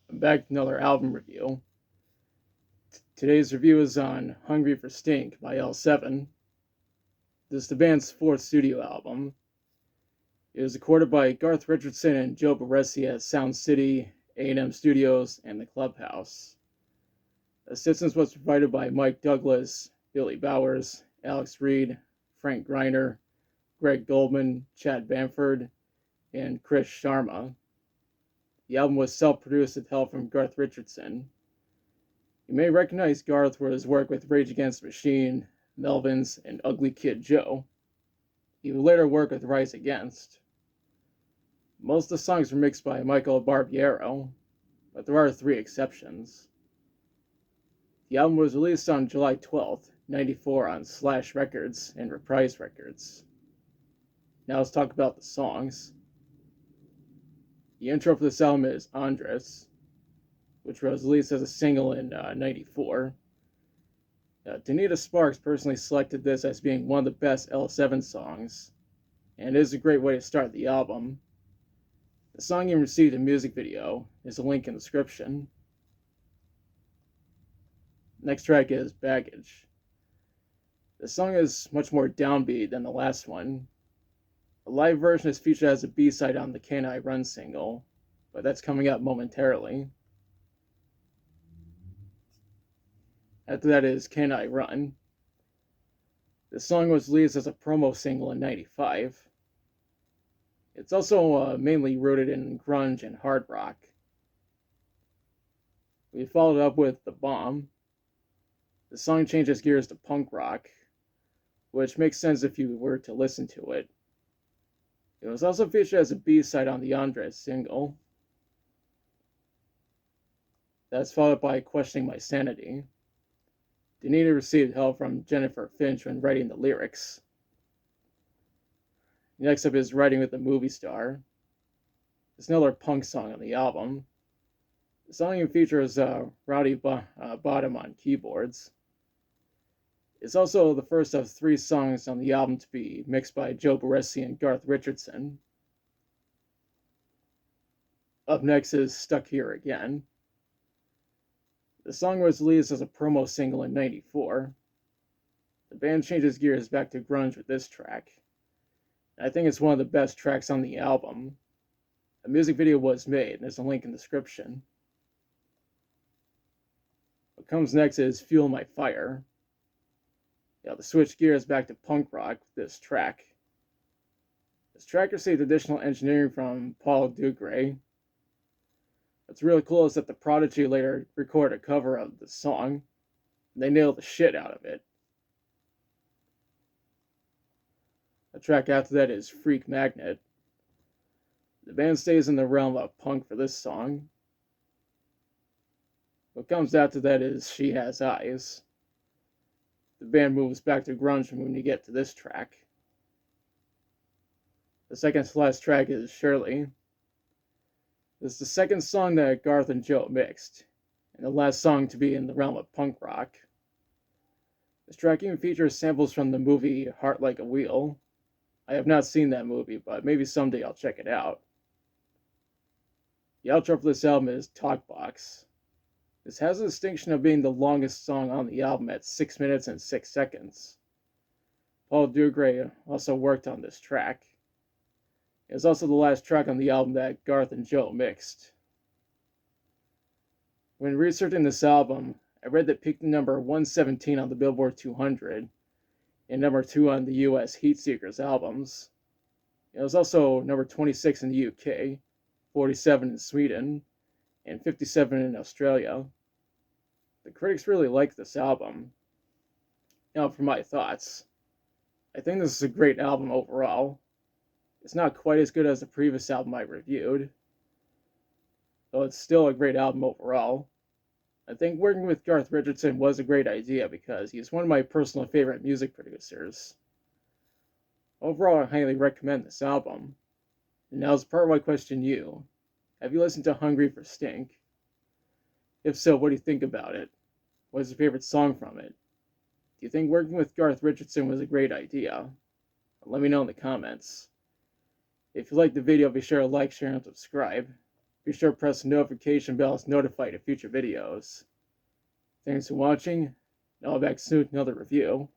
I'm back with another album review. Today's review is on Hungry for Stink by L7. This is the band's fourth studio album. It was recorded by Garth Richardson and Joe Barresi at Sound City, A&M Studios, and the Clubhouse. Assistance was provided by Mike Douglas, Billy Bowers, Alex Reed, Frank Greiner, Greg Goldman, Chad Bamford, and Chris Sharma. The album was self-produced with help from Garth Richardson. You may recognize Garth for his work with Rage Against the Machine, Melvins, and Ugly Kid Joe. He would later work with Rise Against. Most of the songs were mixed by Michael Barbiero, but there are three exceptions. The album was released on July 12th, 1994 on Slash Records and Reprise Records. Now let's talk about the songs. The intro for this album is Andres, which was released as a single in 1994. Donita Sparks personally selected this as being one of the best L7 songs, and it is a great way to start the album. The song even received a music video. There's a link in the description. Next track is Baggage. The song is much more downbeat than the last one. A live version is featured as a B-side on the Can I Run single, but that's coming up momentarily. After that is Can I Run. The song was released as a promo single in 1995. It's also mainly rooted in grunge and hard rock. We followed up with The Bomb. The song changes gears to punk rock, which makes sense if you were to listen to it. It was also featured as a B-side on the Andres single. That's followed by Questioning My Sanity. Donita received help from Jennifer Finch when writing the lyrics. Next up is Riding with the Movie Star. It's another punk song on the album. The song even features Rowdy Bottom on keyboards. It's also the first of three songs on the album to be mixed by Joe Barresi and Garth Richardson. Up next is Stuck Here Again. The song was released as a promo single in 1994. The band changes gears back to grunge with this track. I think it's one of the best tracks on the album. A music video was made, and there's a link in the description. What comes next is Fuel My Fire. The switch gears back to punk rock with this track. This track received additional engineering from Paul Dugray. What's really cool is that the Prodigy later recorded a cover of the song, and they nailed the shit out of it. The track after that is Freak Magnet. The band stays in the realm of punk for this song. What comes after that is She Has Eyes. The band moves back to grunge when you get to this track. The second to last track is Shirley. This is the second song that Garth and Joe mixed, and the last song to be in the realm of punk rock. This track even features samples from the movie Heart Like a Wheel. I have not seen that movie, but maybe someday I'll check it out. The outro for this album is Talkbox. This has the distinction of being the longest song on the album at 6 minutes and 6 seconds. Paul Dugray also worked on this track. It was also the last track on the album that Garth and Joe mixed. When researching this album, I read that it peaked number 117 on the Billboard 200 and number 2 on the US Heatseekers albums. It was also number 26 in the UK, 47 in Sweden, and 57 in Australia. The critics really liked this album. Now for my thoughts. I think this is a great album overall. It's not quite as good as the previous album I reviewed, though it's still a great album overall. I think working with Garth Richardson was a great idea because he's one of my personal favorite music producers. Overall, I highly recommend this album. And now, as part of my question you, have you listened to Hungry for Stink? If so, what do you think about it? What is your favorite song from it? Do you think working with Garth Richardson was a great idea? Let me know in the comments. If you liked the video, be sure to like, share, and subscribe. Be sure to press the notification bell to notify of future videos. Thanks for watching, and I'll be back soon with another review.